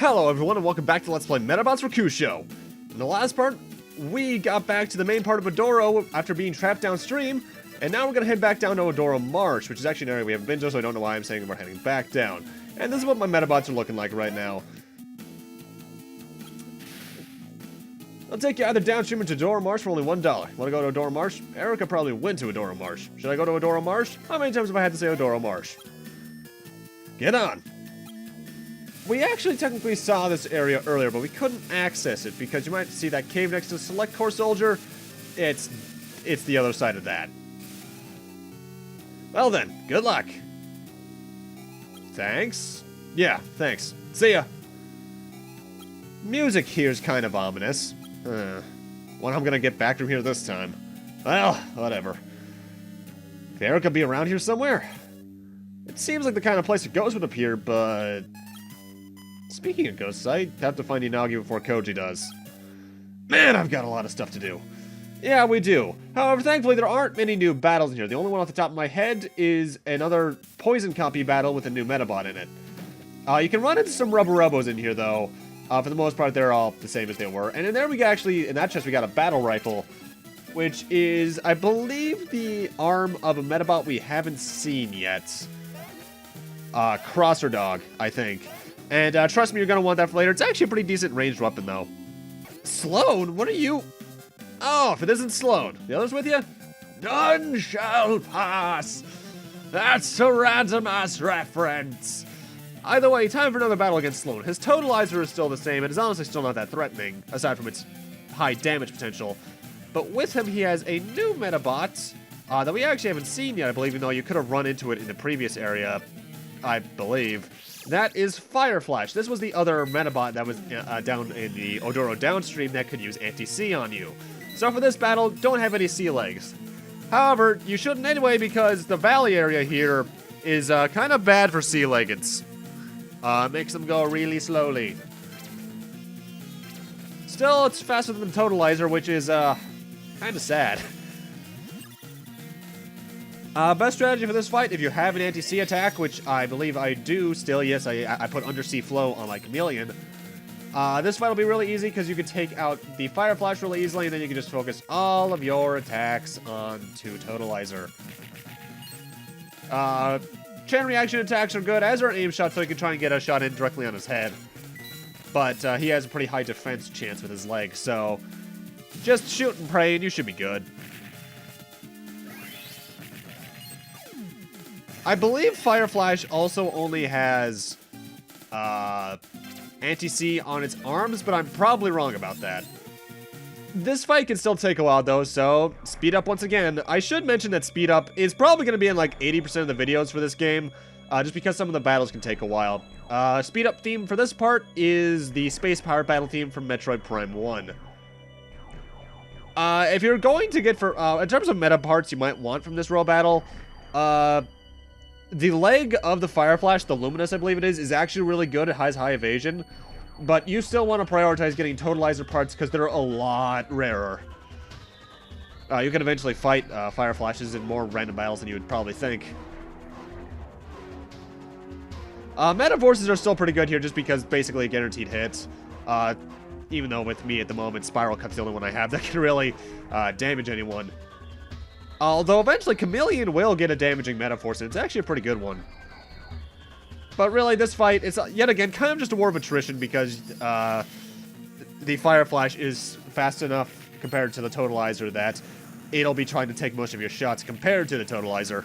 Hello everyone and welcome back to Let's Play Medabots Rokusho. In the last part, we got back to the main part of Adoro after being trapped downstream, and now we're going to head back down to Odoro Marsh, which is actually an area we haven't been to, so I don't know why I'm saying we're heading back down. And this is what my Medabots are looking like right now. I'll take you either downstream or to Adoro Marsh for only $1. Want to go to Adoro Marsh? Erica probably went to Adoro Marsh. Should I go to Adoro Marsh? How many times have I had to say Adoro Marsh? Get on! We actually technically saw this area earlier, but we couldn't access it because you might see that cave next to the Select Core Soldier. It's the other side of that. Well then, good luck. Thanks? Yeah, thanks. See ya. Music here's kind of ominous. What I'm gonna get back from here this time. Well, whatever. Could Erica be around here somewhere? It seems like the kind of place a ghost would appear, but... Speaking of ghosts, I have to find Inagi before Koji does. Man, I've got a lot of stuff to do. Yeah, we do. However, thankfully, there aren't many new battles in here. The only one off the top of my head is another poison copy battle with a new Medabot in it. You can run into some Robos in here, though. For the most part, they're all the same as they were. And in there, in that chest, we got a battle rifle, which is, I believe, the arm of a Medabot we haven't seen yet. Crosser Dog, I think. And trust me, you're going to want that for later. It's actually a pretty decent ranged weapon, though. Sloan, what are you... Oh, if it isn't Sloan. The others with you? None shall pass. That's a random-ass reference. Either way, time for another battle against Sloan. His totalizer is still the same, and is honestly still not that threatening, aside from its high damage potential. But with him, he has a new Medabot that we actually haven't seen yet, I believe, even though you could have run into it in the previous area, I believe. That is Fire Flash. This was the other Medabot that was down in the Odoro downstream that could use anti-C on you. So for this battle, don't have any sea legs. However, you shouldn't anyway because the valley area here is kind of bad for sea leggeds. Makes them go really slowly. Still, it's faster than the Totalizer, which is kind of sad. Best strategy for this fight, if you have an anti-C attack, which I believe I do still, yes, I put Undersea Flow on my Chameleon. This fight will be really easy because you can take out the Fire Flash really easily, and then you can just focus all of your attacks onto Totalizer. Chain reaction attacks are good, as are AimShot, so you can try and get a shot in directly on his head. But he has a pretty high defense chance with his leg, so just shoot and pray and you should be good. I believe Fire Flash also only has anti-C on its arms, but I'm probably wrong about that. This fight can still take a while though, so speed up once again. I should mention that speed up is probably going to be in like 80% of the videos for this game, just because some of the battles can take a while. Speed up theme for this part is the Space Power Battle theme from Metroid Prime 1. If you're going to get for, in terms of meta parts you might want from this row battle, the leg of the Fire Flash, the Luminous I believe it is actually really good. It has high evasion. But you still want to prioritize getting Totalizer parts because they're a lot rarer. You can eventually fight Fire Flashes in more random battles than you would probably think. Medabots are still pretty good here just because basically a guaranteed hit. Even though with me at the moment, Spiral Cut's the only one I have that can really damage anyone. Although eventually Chameleon will get a damaging Medaforce, and it's actually a pretty good one. But really, this fight is, yet again, kind of just a war of attrition because the Fire Flash is fast enough compared to the Totalizer that it'll be trying to take most of your shots compared to the Totalizer.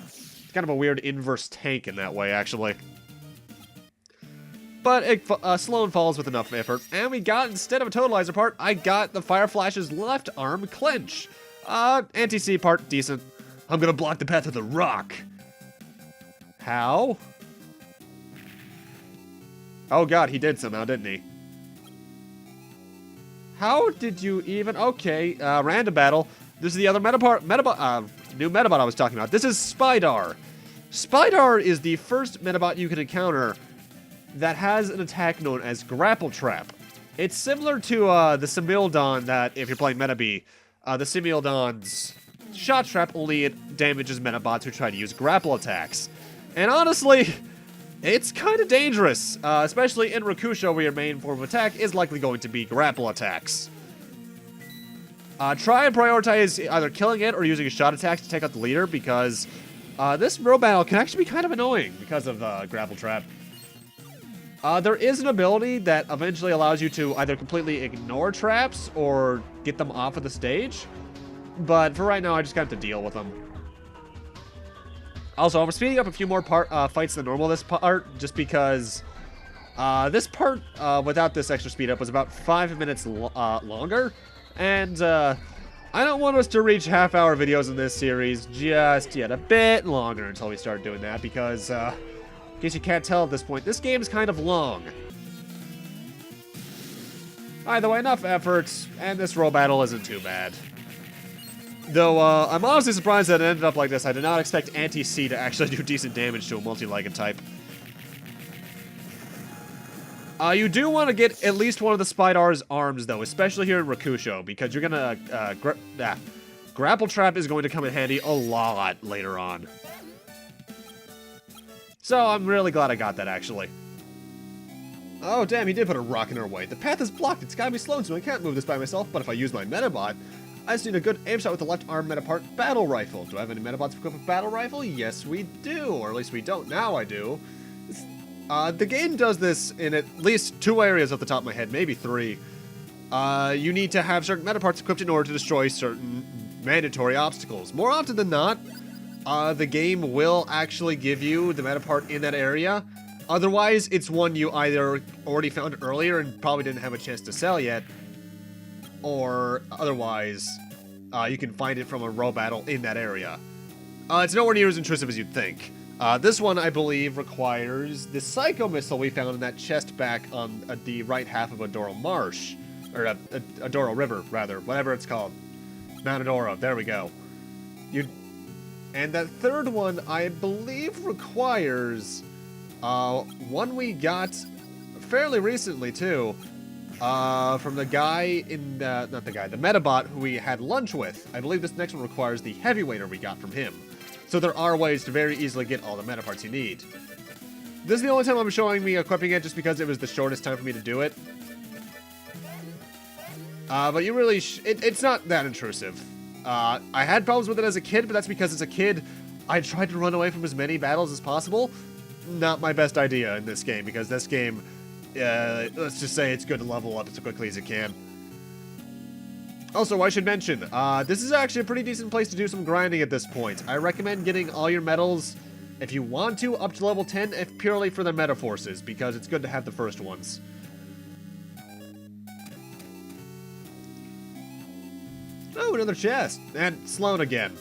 It's kind of a weird inverse tank in that way, actually. But Sloan falls with enough effort, and we got, instead of a Totalizer part, I got the Fire Flash's left arm clench. Anti-C part, decent. I'm gonna block the path with a rock. How? Oh god, he did somehow, didn't he? How did you even... Okay, random battle. This is the other new Medabot I was talking about. This is Spydar. Spydar is the first Medabot you can encounter that has an attack known as Grapple Trap. It's similar to the Simildon that, if you're playing Metabee, the Simildon's Shot Trap, only it damages Medabots who try to use grapple attacks. And honestly, it's kind of dangerous, especially in Rokusho where your main form of attack is likely going to be grapple attacks. Try and prioritize either killing it or using a shot attack to take out the leader, because this row battle can actually be kind of annoying because of grapple trap. There is an ability that eventually allows you to either completely ignore traps or get them off of the stage, but for right now I just have to deal with them. Also, I'm speeding up a few more fights than normal this part, just because this part, without this extra speed up, was about 5 minutes longer. And I don't want us to reach half-hour videos in this series just yet. A bit longer until we start doing that, because in case you can't tell at this point, this game is kind of long. Either way, enough efforts, and this row battle isn't too bad. Though, I'm honestly surprised that it ended up like this. I did not expect Anti-C to actually do decent damage to a multi-legged type. You do want to get at least one of the Spidar's arms, though, especially here in Rokusho, because you're gonna, grapple trap is going to come in handy a lot later on. So, I'm really glad I got that, actually. Oh, damn, he did put a rock in our way. The path is blocked. It's gotta be Sloan, so I can't move this by myself, but if I use my Medabot, I just need a good aim shot with the left arm Metapart battle rifle. Do I have any Medabots equipped with battle rifle? Yes, we do. Or at least we don't. Now I do. The game does this in at least 2 areas off the top of my head, maybe 3. You need to have certain Metaparts equipped in order to destroy certain mandatory obstacles. More often than not, the game will actually give you the Metapart in that area. Otherwise, it's one you either already found earlier and probably didn't have a chance to sell yet, or otherwise, you can find it from a row battle in that area. It's nowhere near as intrusive as you'd think. This one, I believe, requires the Psycho Missile we found in that chest back on the right half of Adoro Marsh. Or Adoro River, rather. Whatever it's called. Mount Odoro. There we go. And that third one, I believe, requires one we got fairly recently, too. From the guy in the... Not the guy. The Medabot who we had lunch with. I believe this next one requires the Heavyweighter we got from him. So there are ways to very easily get all the meta parts you need. This is the only time I'm showing me equipping it, just because it was the shortest time for me to do it. But you really it's not that intrusive. I had problems with it as a kid, but that's because as a kid, I tried to run away from as many battles as possible. Not my best idea in this game, because this game, let's just say it's good to level up as quickly as it can. Also, I should mention, this is actually a pretty decent place to do some grinding at this point. I recommend getting all your medals, if you want to, up to level 10, if purely for the meta forces, because it's good to have the first ones. Oh, another chest. And Sloan again.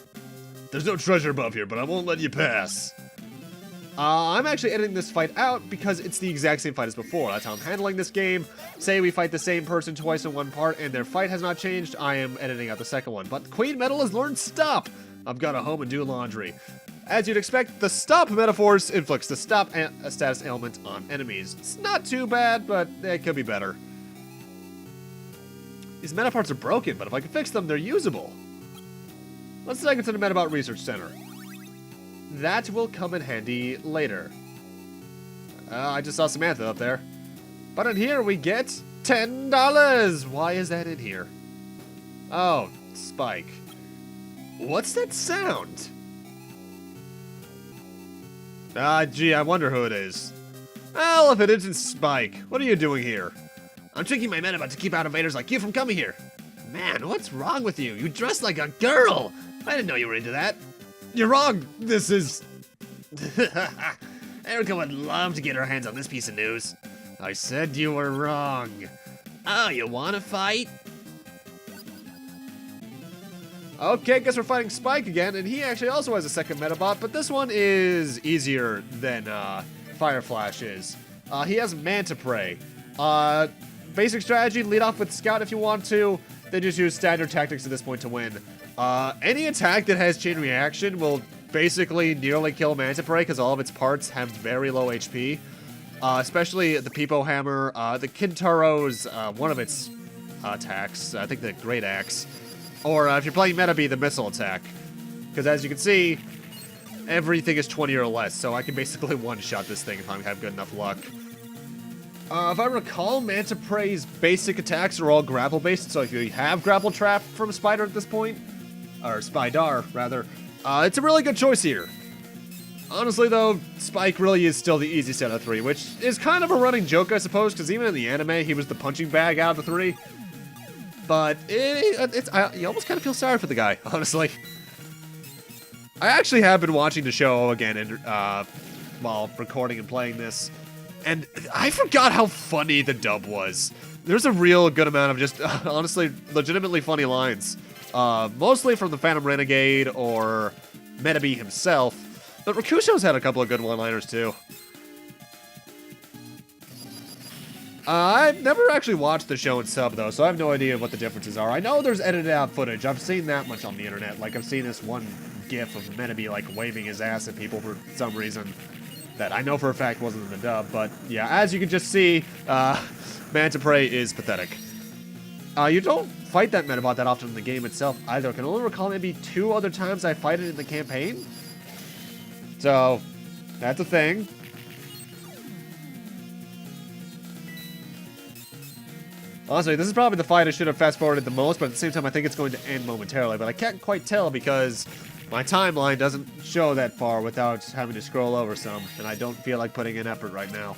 There's no treasure above here, but I won't let you pass. I'm actually editing this fight out because it's the exact same fight as before. That's how I'm handling this game. Say we fight the same person twice in one part and their fight has not changed, I am editing out the second one. But Queen Metal has learned Stop! I've got to home and do laundry. As you'd expect, the Stop metaphors inflicts the Stop status ailment on enemies. It's not too bad, but it could be better. These meta parts are broken, but if I can fix them, they're usable. Let's take it to the Medabot Research Center. That will come in handy later. I just saw Samantha up there. But in here we get $10! Why is that in here? Oh, Spike. What's that sound? Gee, I wonder who it is. Well, if it isn't Spike, what are you doing here? I'm tricking my Medabot to keep out invaders like you from coming here. Man, what's wrong with you? You dress like a girl! I didn't know you were into that. You're wrong. This is... Erica would love to get her hands on this piece of news. I said you were wrong. Oh, you want to fight? Okay, guess we're fighting Spike again, and he actually also has a second Medabot, but this one is easier than Fire Flash is. He has Manta Prey. Basic strategy, lead off with Scout if you want to, then just use standard tactics at this point to win. Any attack that has chain reaction will basically nearly kill Manta Prey because all of its parts have very low HP. Especially the Peepo Hammer, the Kintaro's, one of its attacks, I think the Great Axe. Or if you're playing Metabee, the Missile attack. Because as you can see, everything is 20 or less, so I can basically one-shot this thing if I have good enough luck. If I recall, Manta Prey's basic attacks are all grapple-based, so if you have Grapple Trap from Spider at this point, or Spydar, rather, it's a really good choice here. Honestly, though, Spike really is still the easiest out of the three, which is kind of a running joke, I suppose, because even in the anime, he was the punching bag out of the three. But you almost kind of feel sorry for the guy, honestly. I actually have been watching the show again and while recording and playing this, and I forgot how funny the dub was. There's a real good amount of just, honestly, legitimately funny lines. Mostly from the Phantom Renegade or Metabee himself. But Rokusho's had a couple of good one-liners, too. I've never actually watched the show in sub, though, so I have no idea what the differences are. I know there's edited out footage. I've seen that much on the internet. Like, I've seen this one gif of Metabee, like, waving his ass at people for some reason that I know for a fact wasn't in the dub. But, yeah, as you can just see, Manta Prey is pathetic. You don't fight that Medabot that often in the game itself, either. I can only recall maybe 2 other times I fight it in the campaign. So, that's a thing. Honestly, this is probably the fight I should have fast-forwarded the most, but at the same time, I think it's going to end momentarily. But I can't quite tell because my timeline doesn't show that far without having to scroll over some, and I don't feel like putting in effort right now.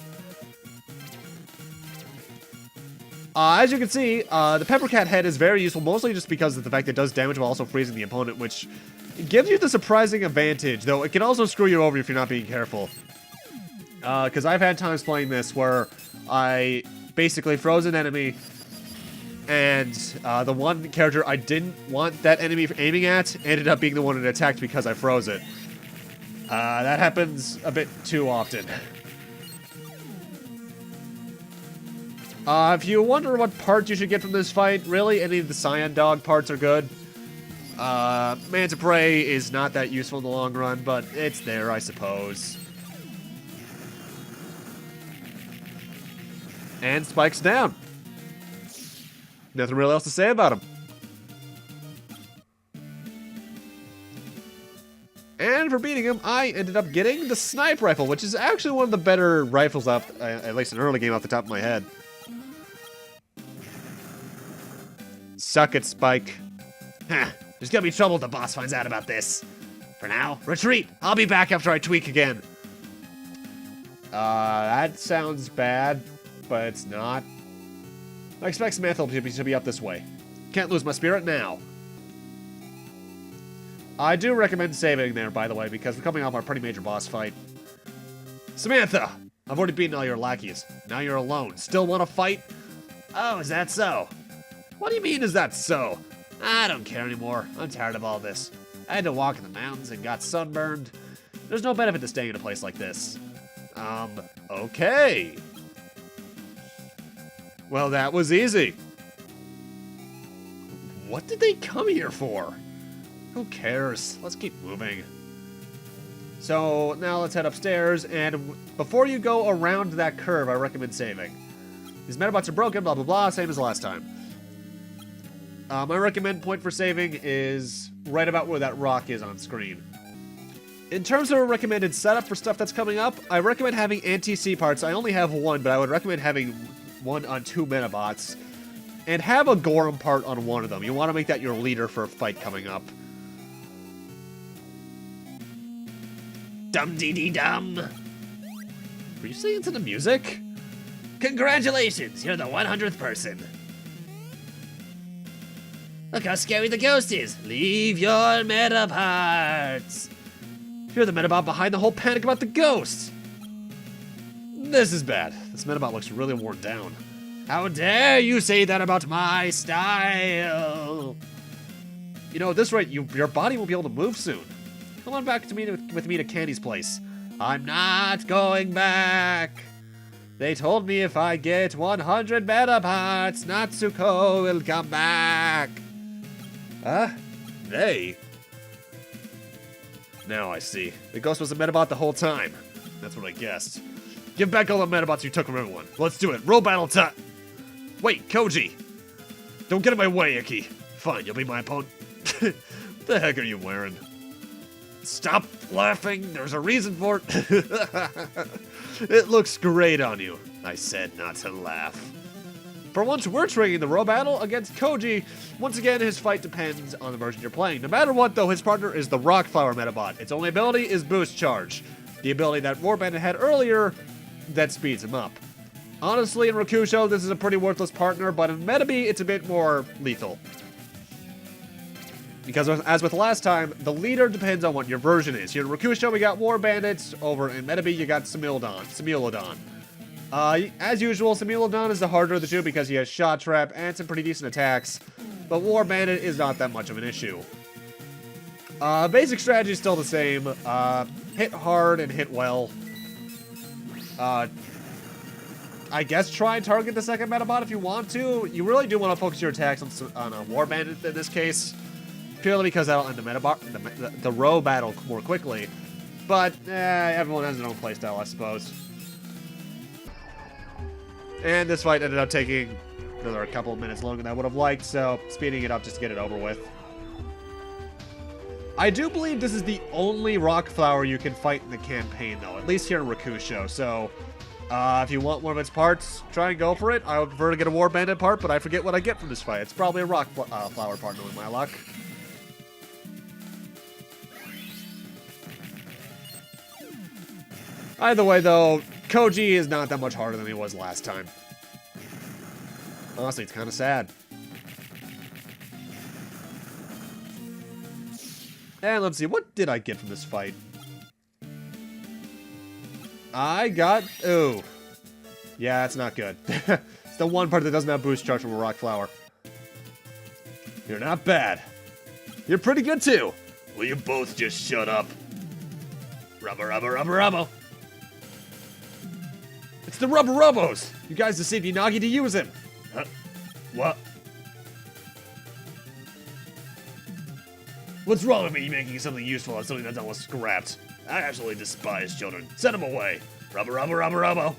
As you can see, the Peppercat head is very useful, mostly just because of the fact that it does damage while also freezing the opponent, which gives you the surprising advantage, though it can also screw you over if you're not being careful. Because I've had times playing this where I basically froze an enemy, and the one character I didn't want that enemy aiming at ended up being the one that attacked because I froze it. That happens a bit too often. If you wonder what part you should get from this fight, really, any of the Cyan Dog parts are good. Manta Prey is not that useful in the long run, but it's there, I suppose. And Spike's down. Nothing really else to say about him. And for beating him, I ended up getting the Snipe Rifle, which is actually one of the better rifles up, at least in an early game off the top of my head. Suck it, Spike. Huh. There's gonna be trouble if the boss finds out about this. For now, retreat. I'll be back after I tweak again. That sounds bad, but it's not. I expect Samantha to be up this way. Can't lose my spirit now. I do recommend saving there, by the way, because we're coming off our pretty major boss fight. Samantha! I've already beaten all your lackeys. Now you're alone. Still want to fight? Oh, is that so? What do you mean, is that so? I don't care anymore. I'm tired of all this. I had to walk in the mountains and got sunburned. There's no benefit to staying in a place like this. Okay. Well, that was easy. What did they come here for? Who cares? Let's keep moving. So, now let's head upstairs, and before you go around that curve, I recommend saving. These Medabots are broken, blah blah blah, same as last time. My recommend point for saving is right about where that rock is on screen. In terms of a recommended setup for stuff that's coming up, I recommend having anti-C parts. I only have one, but I would recommend having one on 2 Medabots. And have a Gorham part on one of them. You want to make that your leader for a fight coming up. Dum-dee-dee-dum. Were you singing to the music? Congratulations, you're the 100th person. Look how scary the ghost is. Leave your meta parts. You're the Medabot behind the whole panic about the ghost. This is bad. This Medabot looks really worn down. How dare you say that about my style? You know, at this rate, your body won't be able to move soon. Come on back to me with me to Candy's place. I'm not going back. They told me if I get 100 meta parts, Natsuko will come back. Huh? They? Now I see. The ghost was a Medabot the whole time. That's what I guessed. Give back all the Medabots you took from everyone. Let's do it. Roll battle time. Wait, Koji. Don't get in my way, Iki. Fine, you'll be my opponent. What the heck are you wearing? Stop laughing. There's a reason for it. It looks great on you. I said not to laugh. For once, we're triggering the row battle against Koji. Once again, his fight depends on the version you're playing. No matter what, though, his partner is the Rock Flower Medabot. Its only ability is Boost Charge, the ability that Warbandit had earlier that speeds him up. Honestly, in Rokusho, this is a pretty worthless partner, but in Metabee, it's a bit more lethal. Because as with last time, the leader depends on what your version is. Here in Rokusho, we got War Bandits. Over in Metabee, you got Simulodon. As usual, Simulodon is the harder of the two because he has Shot Trap and some pretty decent attacks. But War Bandit is not that much of an issue. Basic strategy is still the same. Hit hard and hit well. I guess try and target the second Medabot if you want to. You really do want to focus your attacks on a War Bandit in this case. Purely because that'll end the row battle more quickly. But, everyone has their own playstyle, I suppose. And this fight ended up taking a couple of minutes longer than I would have liked, so speeding it up just to get it over with. I do believe this is the only rock flower you can fight in the campaign, though, at least here in Rokusho, so if you want one of its parts, try and go for it. I would prefer to get a War Bandit part, but I forget what I get from this fight. It's probably a rock flower partner with my luck. Either way, though, Koji is not that much harder than he was last time. Honestly, it's kind of sad. And let's see, what did I get from this fight? I got... Ooh. Yeah, that's not good. It's the one part that doesn't have boost charge from a rock flower. You're not bad. You're pretty good, too. Will you both just shut up? Rubbo. It's the Robos! You guys deceived Yanagi to use him! Huh? What? What's wrong with me making something useful out of something that's almost scrapped? I absolutely despise children. Send them away! Rubbo!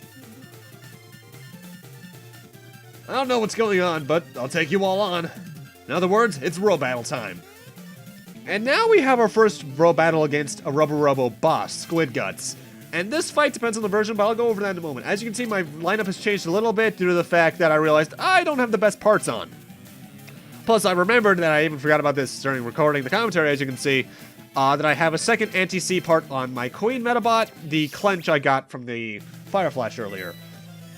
I don't know what's going on, but I'll take you all on. In other words, it's row battle time. And now we have our first row battle against a Robo boss, Squid Guts. And this fight depends on the version, but I'll go over that in a moment. As you can see, my lineup has changed a little bit due to the fact that I realized I don't have the best parts on. Plus, I remembered that I even forgot about this during recording the commentary, as you can see, that I have a second anti-C part on my Queen Medabot, the clench I got from the Fire Flash earlier.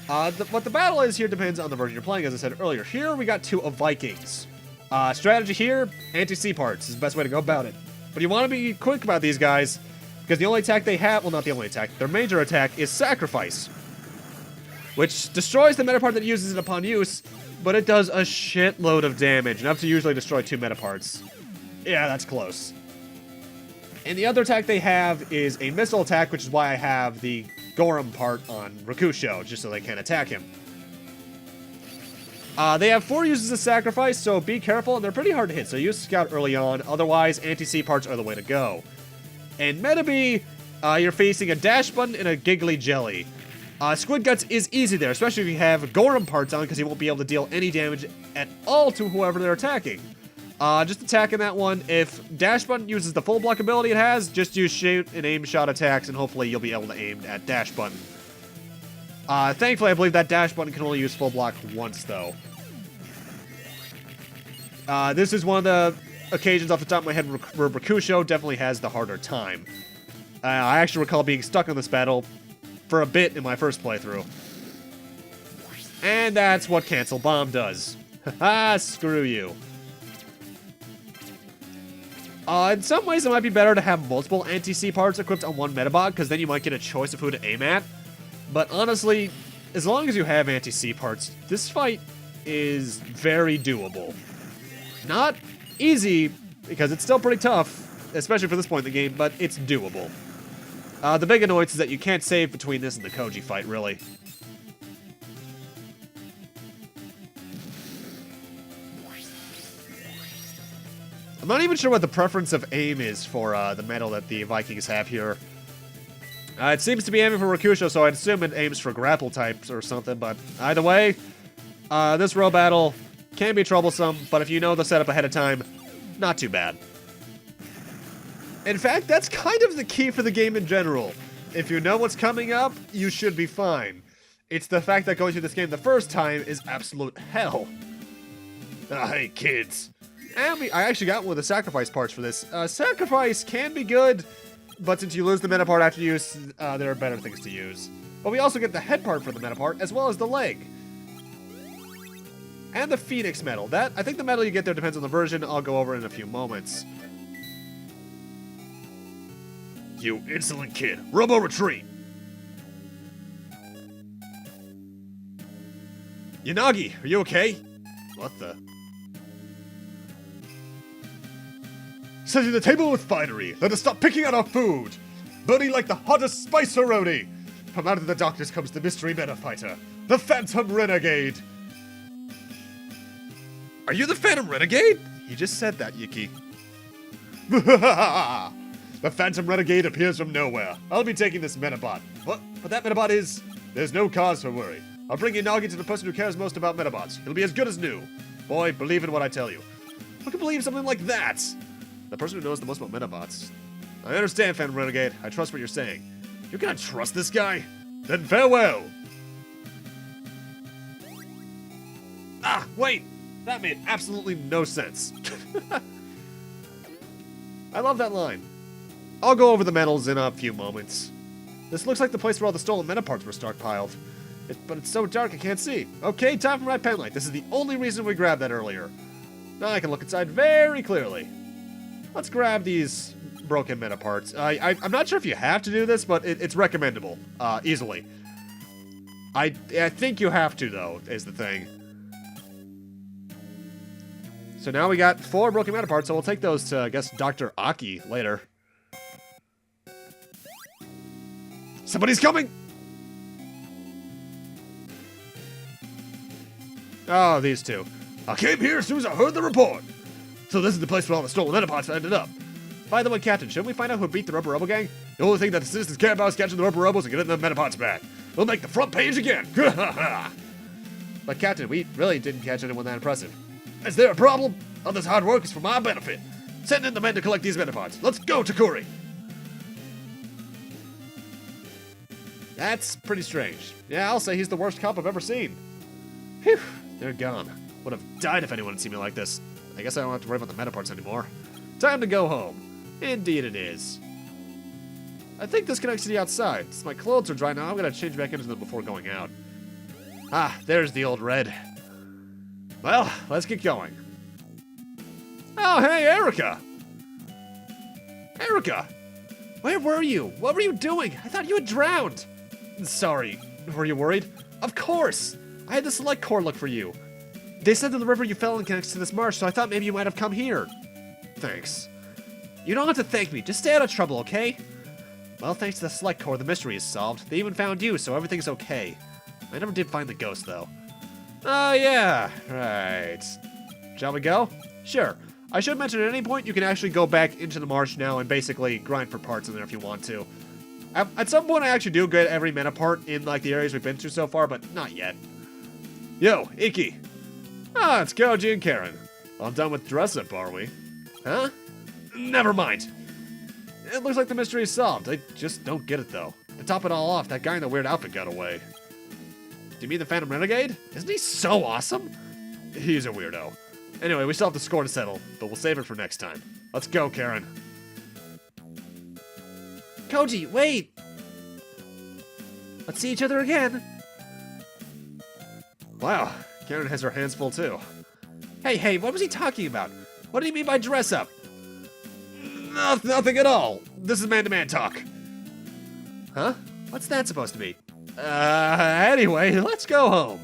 What the battle is here depends on the version you're playing, as I said earlier. Here, we got two Avikings. Strategy here, anti-C parts is the best way to go about it. But you want to be quick about these guys, because the only attack they have, well, not the only attack, their major attack is Sacrifice, which destroys the meta part that uses it upon use, but it does a shitload of damage, enough to usually destroy 2 meta parts. Yeah, that's close. And the other attack they have is a missile attack, which is why I have the Gorum part on Rokusho, just so they can't attack him. They have 4 uses of Sacrifice, so be careful, and they're pretty hard to hit, so use Scout early on, otherwise anti-C parts are the way to go. In Metabee, you're facing a dash button and a giggly jelly. Squid Guts is easy there, especially if you have Gorum parts on, because he won't be able to deal any damage at all to whoever they're attacking. Just attacking that one. If dash button uses the full block ability it has, just use shoot and aim shot attacks, and hopefully you'll be able to aim at dash button. Thankfully, I believe that dash button can only use full block once, though. This is one of the occasions off the top of my head where Rokusho definitely has the harder time. I actually recall being stuck on this battle for a bit in my first playthrough. And that's what CancelBomb does. Haha, screw you. In some ways, it might be better to have multiple anti-C parts equipped on one Medabot, because then you might get a choice of who to aim at. But honestly, as long as you have anti-C parts, this fight is very doable. Not easy, because it's still pretty tough, especially for this point in the game, but it's doable. The big annoyance is that you can't save between this and the Koji fight, really. I'm not even sure what the preference of aim is for the medal that the Vikings have here. It seems to be aiming for Rokusho, so I'd assume it aims for grapple types or something, but either way, this row battle can be troublesome, but if you know the setup ahead of time, not too bad. In fact, that's kind of the key for the game in general. If you know what's coming up, you should be fine. It's the fact that going through this game the first time is absolute hell. Hey, kids. And I actually got one of the sacrifice parts for this. Sacrifice can be good, but since you lose the meta part after use, there are better things to use. But we also get the head part for the meta part, as well as the leg. And the Phoenix medal. I think the medal you get there depends on the version. I'll go over in a few moments. You insolent kid. Robo retreat. Yanagi, are you okay? What the? Setting the table with finery. Let us stop picking at our food. Burning like the hottest spice haroni. From out of the darkness comes the mystery meta fighter. The Phantom Renegade. Are you the Phantom Renegade? He just said that, Yuki. The Phantom Renegade appears from nowhere. I'll be taking this Medabot. What that Medabot is, there's no cause for worry. I'll bring Yanagi to the person who cares most about Medabots. He'll be as good as new. Boy, believe in what I tell you. Who can believe something like that? The person who knows the most about Medabots. I understand, Phantom Renegade. I trust what you're saying. You cannot trust this guy? Then farewell! Ah, wait! That made absolutely no sense. I love that line. I'll go over the medals in a few moments. This looks like the place where all the stolen meta parts were stockpiled. But it's so dark I can't see. Okay, time for my pen light. This is the only reason we grabbed that earlier. Now I can look inside very clearly. Let's grab these broken meta parts. I'm not sure if you have to do this, but it's recommendable. Easily. I think you have to, though, is the thing. So now we got 4 broken meta parts, so we'll take those to, I guess, Dr. Aki later. Somebody's coming! Oh, these two. I came here as soon as I heard the report. So this is the place where all the stolen Medabots ended up. By the way, Captain, shouldn't we find out who beat the Rubber Robo gang? The only thing that the citizens care about is catching the Rubber Robos and getting the Medabots back. We'll make the front page again. But Captain, we really didn't catch anyone that impressive. Is there a problem? All this hard work is for my benefit. Send in the men to collect these Medabots. Let's go, Takuri. That's pretty strange. Yeah, I'll say he's the worst cop I've ever seen. Phew, they're gone. Would have died if anyone had seen me like this. I guess I don't have to worry about the meta parts anymore. Time to go home. Indeed it is. I think this connects to the outside. Since my clothes are dry now, I'm gonna change back into them before going out. Ah, there's the old red. Well, let's get going. Oh, hey, Erica! Erica! Where were you? What were you doing? I thought you had drowned. Sorry. Were you worried? Of course! I had the select core look for you. They said that the river you fell in connects to this marsh, so I thought maybe you might have come here. Thanks. You don't have to thank me. Just stay out of trouble, okay? Well, thanks to the select core, the mystery is solved. They even found you, so everything's okay. I never did find the ghost, though. Oh, yeah. Right. Shall we go? Sure. I should mention at any point you can actually go back into the marsh now and basically grind for parts in there if you want to. At some point I actually do get every meta part in like the areas we've been through so far, but not yet. Yo, Iki. Ah, it's Koji and Karen. All done with dress-up, are we? Huh? Never mind. It looks like the mystery is solved. I just don't get it, though. To top it all off, that guy in the weird outfit got away. Do you mean the Phantom Renegade? Isn't he so awesome? He's a weirdo. Anyway, we still have the score to settle, but we'll save it for next time. Let's go, Karen. Koji, wait! Let's see each other again. Wow, Karen has her hands full too. Hey, what was he talking about? What did he mean by dress up? Nothing at all. This is man-to-man talk. Huh? What's that supposed to be? Anyway, let's go home.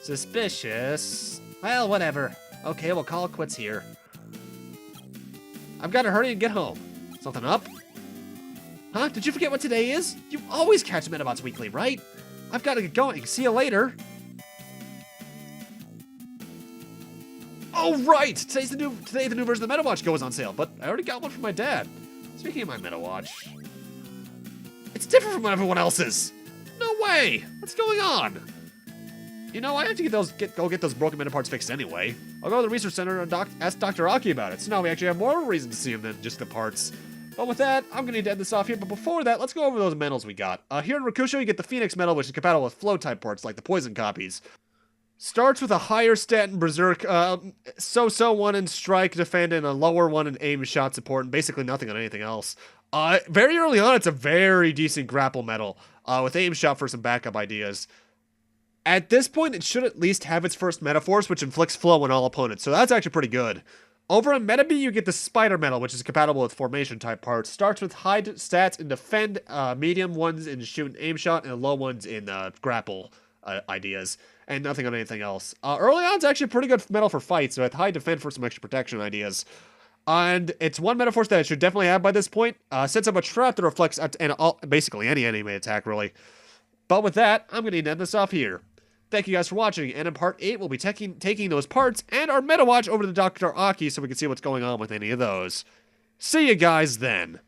Suspicious. Well, whatever. Okay, we'll call it quits here. I've got to hurry and get home. Something up? Huh? Did you forget what today is? You always catch Medabots weekly, right? I've got to get going. See you later. Oh, right! Today the new version of the Metawatch goes on sale, but I already got one from my dad. Speaking of my Metawatch, it's different from everyone else's. No way! What's going on? You know, I have to go get those broken meta parts fixed anyway. I'll go to the research center and ask Dr. Aki about it. So now we actually have more reason to see him than just the parts. But with that, I'm going to need to end this off here. But before that, let's go over those medals we got. Here in Rokusho, you get the Phoenix medal, which is compatible with flow-type parts like the poison copies. Starts with a higher stat in Berserk, so-so one in Strike, Defend, and a lower one in Aim Shot support, and basically nothing on anything else. Very early on, it's a very decent grapple medal, with Aim Shot for some backup ideas. At this point, it should at least have its first Metaforce, which inflicts flow on all opponents, so that's actually pretty good. Over on Metabee, you get the Spider medal, which is compatible with formation-type parts. Starts with high stats in Defend, medium ones in Shoot and Aim Shot, and low ones in grapple ideas. And nothing on anything else. Early on, it's actually a pretty good medal for fights, so with high defend for some extra protection ideas. And it's one Metaforce that it should definitely have by this point. Sets up a trap that reflects basically any enemy attack, really. But with that, I'm going to end this off here. Thank you guys for watching, and in Part 8, we'll be taking those parts and our Meta Watch over to Dr. Aki so we can see what's going on with any of those. See you guys then.